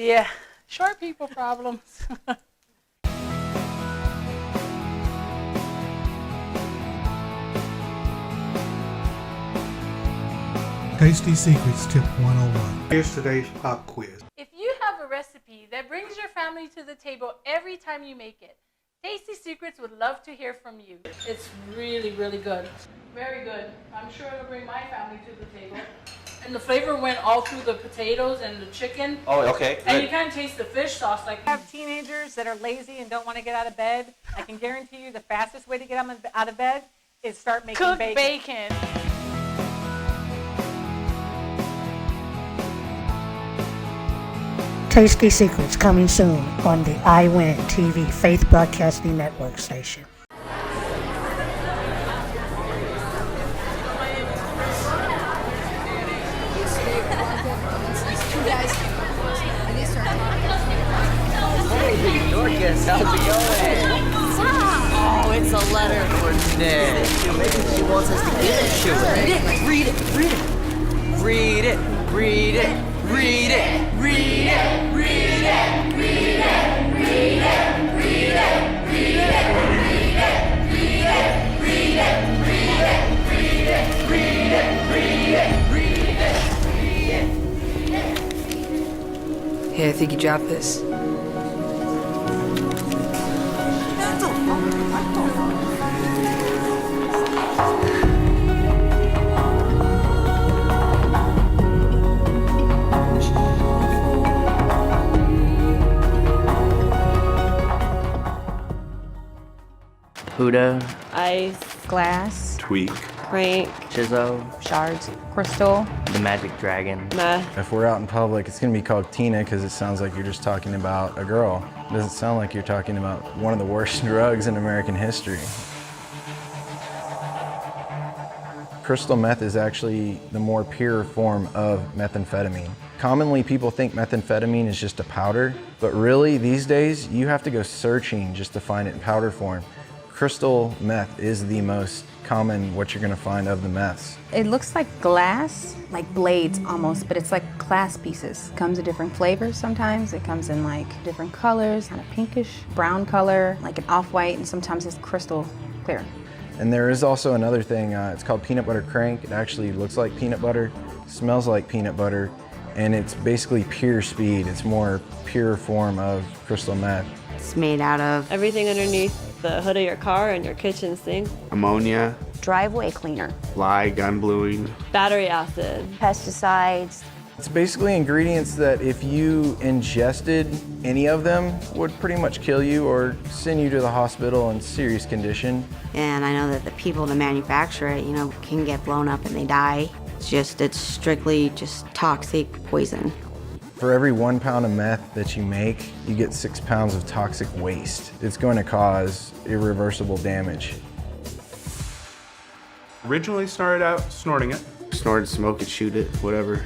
Yeah, short people problems. Tasty Secrets Tip 101. Here's today's pop quiz. If you have a recipe that brings your family to the table every time you make it, Tasty Secrets would love to hear from you. It's really, really good. Very good. I'm sure it'll bring my family to the table. And the flavor went all through the potatoes and the chicken. Oh, okay. Good. And you kind of taste the fish sauce. Like, Have teenagers that are lazy and don't want to get out of bed, I can guarantee you the fastest way to get them out of bed is start making cooked bacon. bacon. Tasty Secrets coming soon on the iWin TV Faith Broadcasting Network station. Hey, Dorcas, how's it going? Oh, it's a letter for Ned. Maybe she wants us to give it to her. Read it, read it, read it. Read it, read it, read it, read it, read it, read it, read it, read it, read it, read it, read it, read it, read it, read it, read it, read it. Hey, I think you dropped this. Huda, Ice, Glass, Tweak. Crank, Chizzo, Shards, Crystal, the Magic Dragon. Meth. If we're out in public, it's gonna be called Tina because it sounds like you're just talking about a girl. It doesn't sound like you're talking about one of the worst drugs in American history. Crystal meth is actually the more pure form of methamphetamine. Commonly, people think methamphetamine is just a powder, but really, these days, you have to go searching just to find it in powder form. Crystal meth is the most common what you're gonna find of the meths. It looks like glass, like blades almost, but it's like glass pieces. Comes in different flavors sometimes. It comes in like different colors, kind of pinkish, brown color, like an off-white, and sometimes it's crystal clear. And there is also another thing, it's called peanut butter crank. It actually looks like peanut butter, smells like peanut butter, and it's basically pure speed. It's more pure form of crystal meth. It's made out of Everything underneath the hood of your car and your kitchen sink. Ammonia. Driveway cleaner. Lye, gun bluing. Battery acid. pesticides. It's basically ingredients that if you ingested any of them would pretty much kill you or send you to the hospital in serious condition. And I know that the people that manufacture it, can get blown up and they die. It's strictly just toxic poison. For every 1 pound of meth that you make, you get 6 pounds of toxic waste. It's going to cause irreversible damage. Originally started out snorting it. Snort it, smoke it, shoot it, whatever,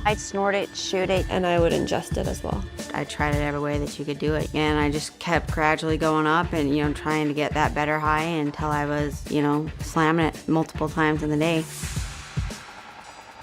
I'd snort it, shoot it. And I would ingest it as well. I tried it every way that you could do it. And I just kept gradually going up and, trying to get that better high until I was, slamming it multiple times in the day.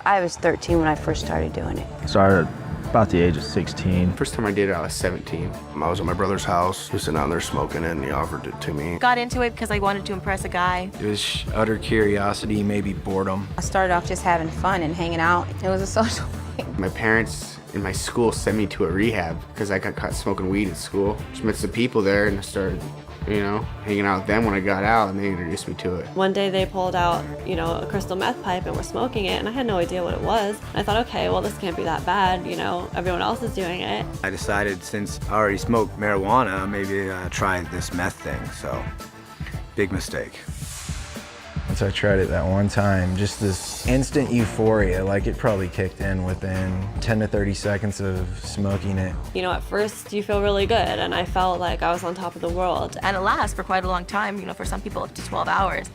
I was 13 when I first started doing it. Started about the age of 16. First time I did it, I was 17. I was at my brother's house. He was sitting out there smoking it, and he offered it to me. Got into it because I wanted to impress a guy. It was utter curiosity, maybe boredom. I started off just having fun and hanging out. It was a social thing. My parents in my school sent me to a rehab because I got caught smoking weed at school. Just met some people there and I started, hanging out with them when I got out, and they introduced me to it. One day they pulled out, a crystal meth pipe and were smoking it, and I had no idea what it was. I thought, okay, well, this can't be that bad, everyone else is doing it. I decided since I already smoked marijuana, maybe try this meth thing, so big mistake. Once I tried it that one time, just this instant euphoria, like it probably kicked in within 10 to 30 seconds of smoking it. At first you feel really good, and I felt like I was on top of the world. And it lasts for quite a long time, for some people up to 12 hours.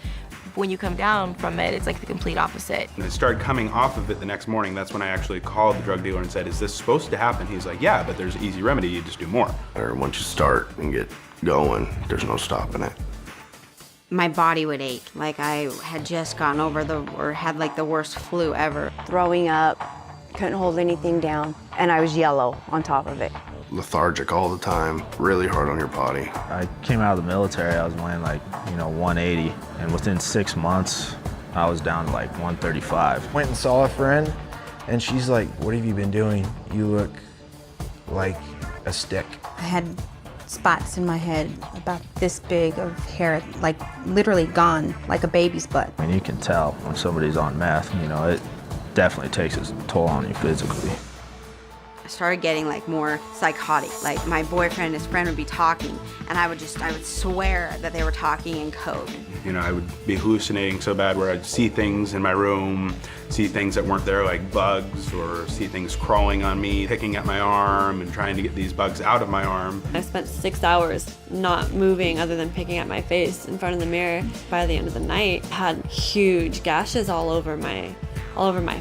When you come down from it, it's like the complete opposite. And it started coming off of it the next morning. That's when I actually called the drug dealer and said, is this supposed to happen? He's like, yeah, but there's an easy remedy, you just do more. Or once you start and get going, there's no stopping it. My body would ache, like I had just gotten over had like the worst flu ever. Throwing up, couldn't hold anything down, and I was yellow on top of it. Lethargic all the time, really hard on your body. I came out of the military, I was weighing like, 180, and within 6 months, I was down to like 135. Went and saw a friend, and she's like, what have you been doing? You look like a stick. I had spots in my head about this big of hair, like literally gone, like a baby's butt. I mean, you can tell when somebody's on meth, it definitely takes its toll on you physically. I started getting like more psychotic. Like my boyfriend and his friend would be talking, and I would swear that they were talking in code. I would be hallucinating so bad where I'd see things in my room, see things that weren't there like bugs, or see things crawling on me, picking at my arm and trying to get these bugs out of my arm. I spent 6 hours not moving other than picking at my face in front of the mirror. By the end of the night, I had huge gashes all over my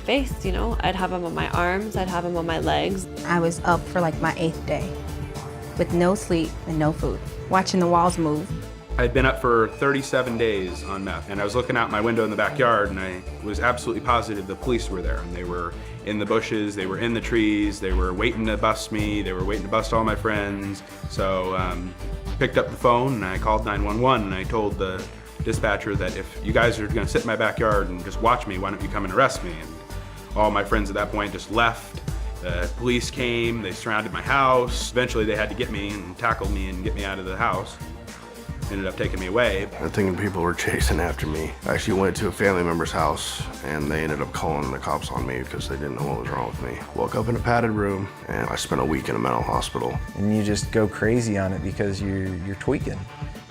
face, I'd have them on my arms, I'd have them on my legs. I was up for like my 8th day with no sleep and no food, watching the walls move. I'd been up for 37 days on meth, and I was looking out my window in the backyard, and I was absolutely positive the police were there. And they were in the bushes, they were in the trees, they were waiting to bust me, they were waiting to bust all my friends. So picked up the phone and I called 911, and I told the dispatcher that if you guys are gonna sit in my backyard and just watch me, why don't you come and arrest me? And all my friends at that point just left. The police came, they surrounded my house. Eventually they had to get me and tackle me and get me out of the house. Ended up taking me away. I think people were chasing after me. I actually went to a family member's house and they ended up calling the cops on me because they didn't know what was wrong with me. Woke up in a padded room and I spent a week in a mental hospital. And you just go crazy on it because you're tweaking.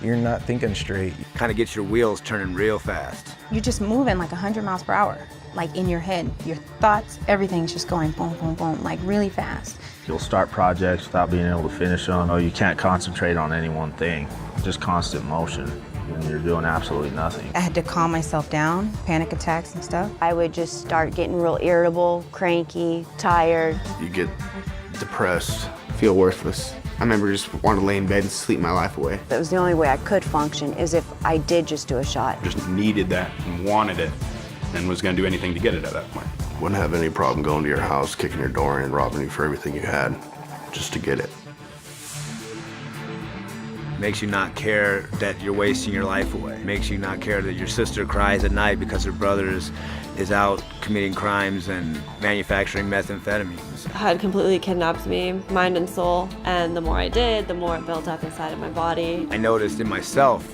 You're not thinking straight. Kind of gets your wheels turning real fast. You're just moving like 100 miles per hour, like in your head. Your thoughts, everything's just going boom, boom, boom, like really fast. You'll start projects without being able to finish them. You can't concentrate on any one thing. Just constant motion, and you're doing absolutely nothing. I had to calm myself down, panic attacks and stuff. I would just start getting real irritable, cranky, tired. You get depressed. Feel worthless. I remember just wanting to lay in bed and sleep my life away. That was the only way I could function, is if I did just do a shot. Just needed that and wanted it and was gonna do anything to get it at that point. Wouldn't have any problem going to your house, kicking your door in, and robbing you for everything you had, just to get it. Makes you not care that you're wasting your life away. Makes you not care that your sister cries at night because her brother is out committing crimes and manufacturing methamphetamines. Had completely kidnapped me, mind and soul, and the more I did, the more it built up inside of my body. I noticed in myself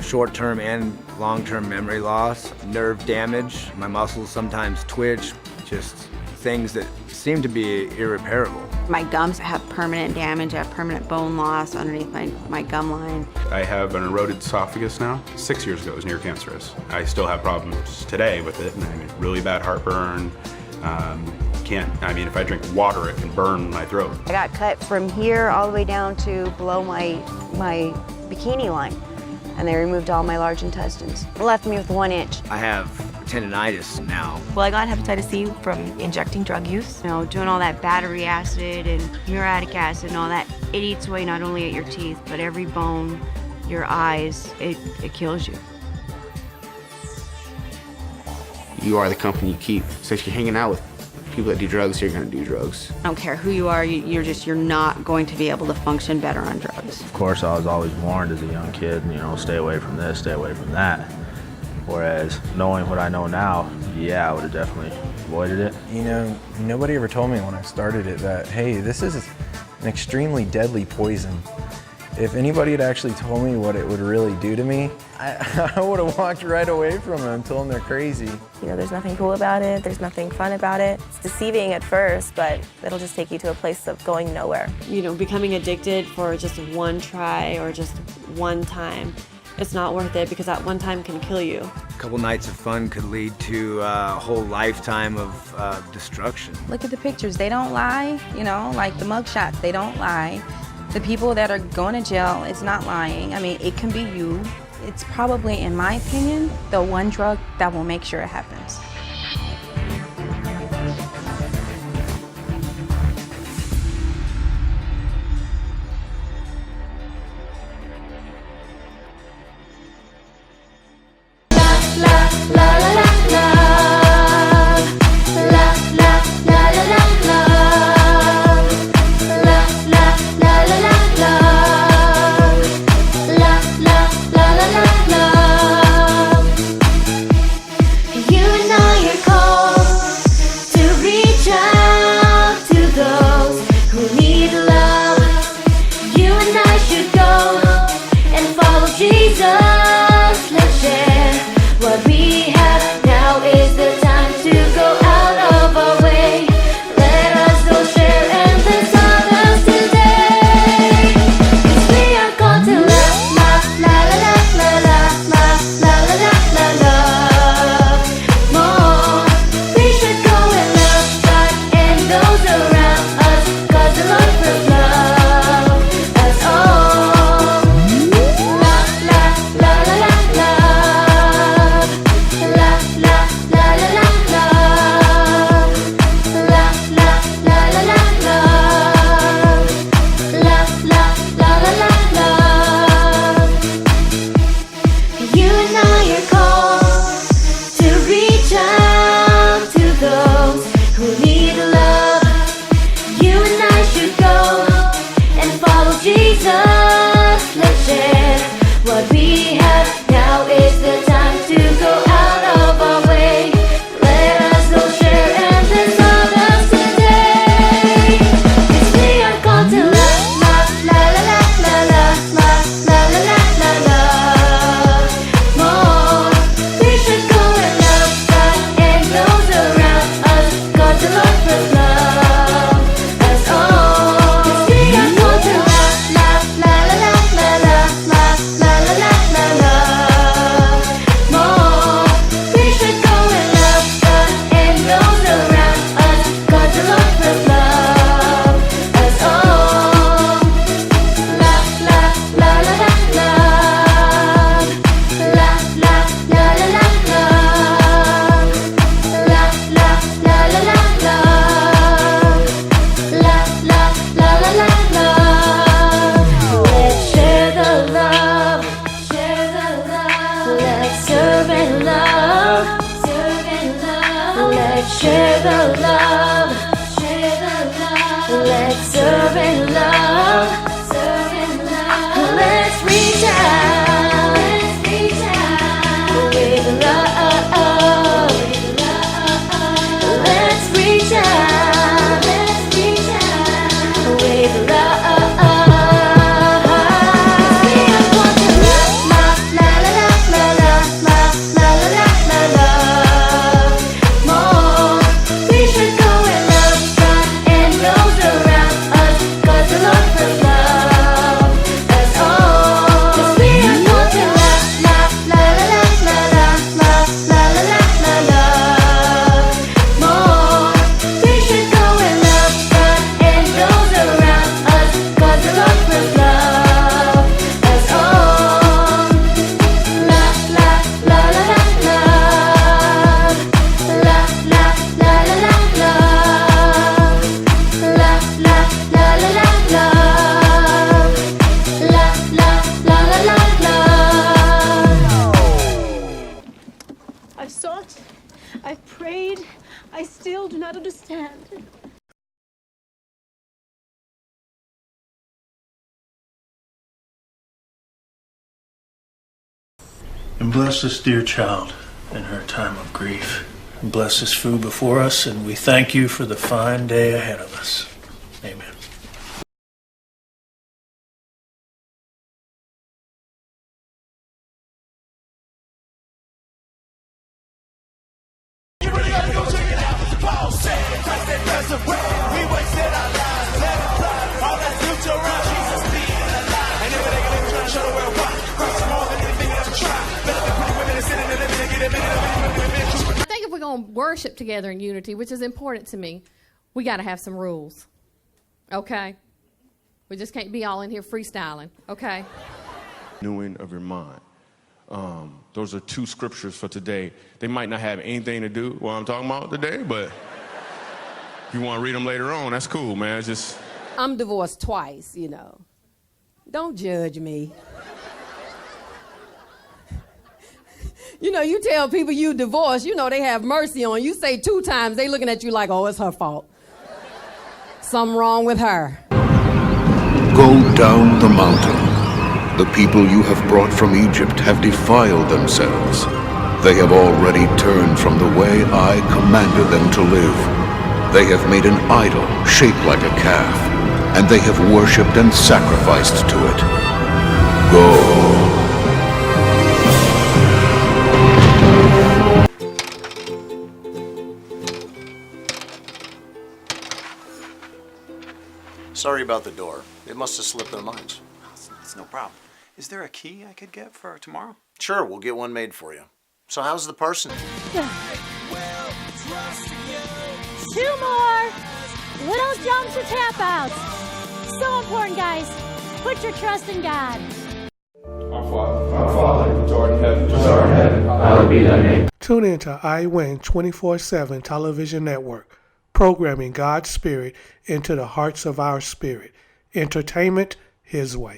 short-term and long-term memory loss, nerve damage, my muscles sometimes twitch, just things that seem to be irreparable. My gums have permanent damage, I have permanent bone loss underneath my gum line. I have an eroded esophagus now. 6 years ago it was near cancerous. I still have problems today with it, and I mean, really bad heartburn. If I drink water, it can burn my throat. I got cut from here all the way down to below my bikini line, and they removed all my large intestines. It left me with 1 inch. I have tendinitis now. Well, I got hepatitis C from injecting drug use. Doing all that battery acid and muriatic acid and all that, it eats away not only at your teeth, but every bone, your eyes, it kills you. You are the company you keep. So if you're hanging out with people that do drugs, you're gonna do drugs. I don't care who you are, you're not going to be able to function better on drugs. Of course, I was always warned as a young kid, stay away from this, stay away from that. Whereas knowing what I know now, yeah, I would have definitely avoided it. Nobody ever told me when I started it that, hey, this is an extremely deadly poison. If anybody had actually told me what it would really do to me, I would have walked right away from them and told them they're crazy. There's nothing cool about it, there's nothing fun about it. It's deceiving at first, but it'll just take you to a place of going nowhere. Becoming addicted for just one try or just one time, it's not worth it because that one time can kill you. A couple nights of fun could lead to a whole lifetime of destruction. Look at the pictures, they don't lie, like the mug shots, they don't lie. The people that are going to jail, it's not lying. I mean, it can be you. It's probably, in my opinion, the one drug that will make sure it happens. La la la la la la la la Let's share the love. Let's serve in love. Let's reach out with love. Let's reach out with love. We are going to love, la la la la la la la la la love more. We should go and love God and those around us, 'cause the Lord first love us all. 'Cause we are going to love, la la la la la la la la la la love more. We should go and love God and those around us, 'cause the Lord first love us all. La la la la la la. La la la la la la. La la la la la la. La la la la la la. I've sought, I've prayed, I still do not understand. And bless this dear child in her time of grief. And bless this food before us, and we thank you for the fine day ahead of us. Amen. I think if we're going to worship together in unity, which is important to me, we got to have some rules. Okay? We just can't be all in here freestyling. Okay? Renewing of your mind. Those are two scriptures for today. They might not have anything to do with what I'm talking about today, but if you want to read them later on, that's cool, man. It's just... I'm divorced twice, you know. Don't judge me. You know, you tell people you divorced, you know they have mercy on you. You say 2 times, they looking at you like, oh, it's her fault. Something wrong with her. Go down the mountain. The people you have brought from Egypt have defiled themselves. They have already turned from the way I commanded them to live. They have made an idol shaped like a calf, and they have worshipped and sacrificed to it. Go. Sorry about the door. It must have slipped their minds. It's no problem. Is there a key I could get for tomorrow? Sure, we'll get one made for you. So how's the parsonage? 2 more little jumps or tap outs. So important, guys. Put your trust in God. Our Father, which art in heaven, hallowed be thy name. Tune in to iWin 24/7 television network, programming God's Spirit into the hearts of our spirit. Entertainment His way.